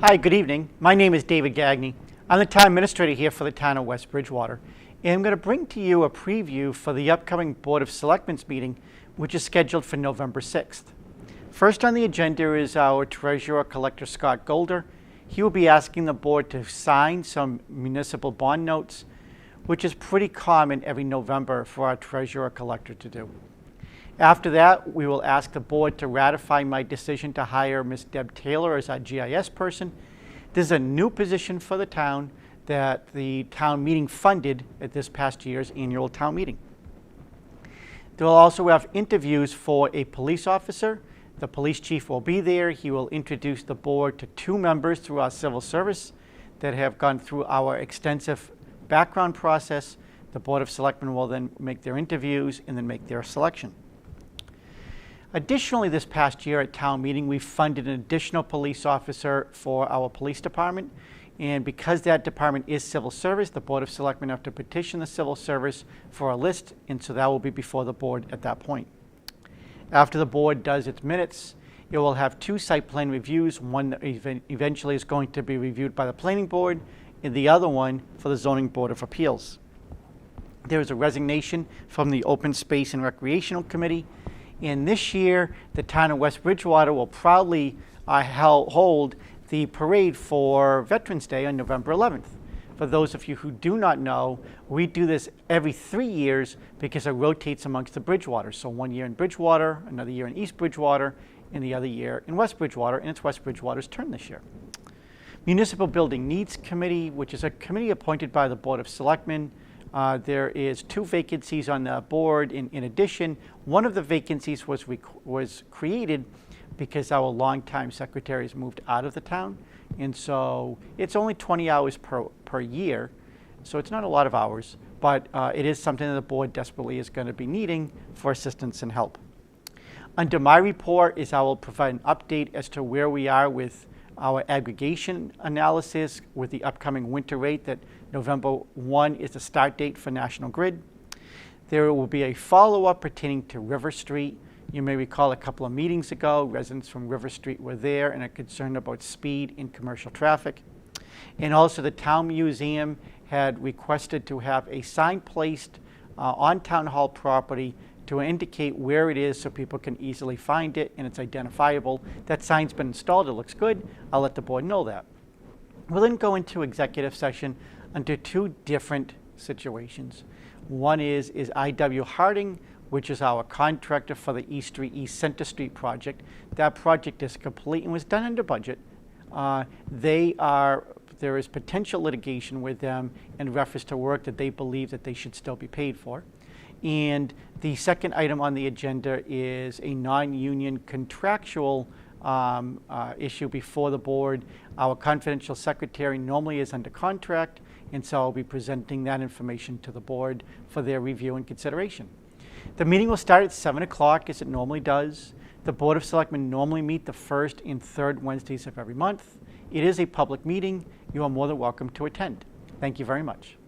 Hi, good evening. My name is David Gagne. I'm the town administrator here for the town of West Bridgewater, and I'm going to bring to you a preview for the upcoming Board of Selectmen meeting, which is scheduled for November 6th. First on the agenda is our Treasurer Collector Scott Golder. He will be asking the board to sign some municipal bond notes, which is pretty common every November for our Treasurer Collector to do. After that, we will ask the board to ratify my decision to hire Ms. Deb Taylor as our GIS person. This is a new position for the town that the town meeting funded at this past year's annual town meeting. They will also have interviews for a police officer. The police chief will be there. He will introduce the board to two members through our civil service that have gone through our extensive background process. The Board of Selectmen will then make their interviews and then make their selection. Additionally, this past year at town meeting, we funded an additional police officer for our police department. And because that department is civil service, the Board of Selectmen have to petition the civil service for a list, and so that will be before the board at that point. After the board does its minutes, it will have two site plan reviews, one that eventually is going to be reviewed by the planning board, and the other one for the zoning board of appeals. There is a resignation from the Open Space and Recreational Committee. And this year, the town of West Bridgewater will proudly hold the parade for Veterans Day on November 11th. For those of you who do not know, we do this every 3 years because it rotates amongst the Bridgewater. So 1 year in Bridgewater, another year in East Bridgewater, and the other year in West Bridgewater, and it's West Bridgewater's turn this year. Municipal Building Needs Committee, which is a committee appointed by the Board of Selectmen. There is 2 vacancies on the board. In addition, one of the vacancies was created because our longtime secretary has moved out of the town. And so it's only 20 hours per year. So it's not a lot of hours, but it is something that the board desperately is going to be needing for assistance and help. Under my report is I will provide an update as to where we are with our aggregation analysis with the upcoming winter rate that November 1 is the start date for National Grid. There will be a follow-up pertaining to River Street. You may recall a couple of meetings ago, residents from River Street were there and are concerned about speed in commercial traffic. And also the Town Museum had requested to have a sign placed on Town Hall property to indicate where it is so people can easily find it and it's identifiable. That sign's been installed, it looks good. I'll let the board know that. We'll then go into executive session under 2 different situations. One is I.W. Harding, which is our contractor for the East Center Street project. That project is complete and was done under budget. There is potential litigation with them in reference to work that they believe that they should still be paid for. And the second item on the agenda is a non-union contractual issue before the board. Our confidential secretary normally is under contract, and so I'll be presenting that information to the board for their review and consideration. The meeting will start at 7 o'clock as it normally does. The Board of Selectmen normally meet the 1st and 3rd Wednesdays of every month. It is a public meeting. You are more than welcome to attend. Thank you very much.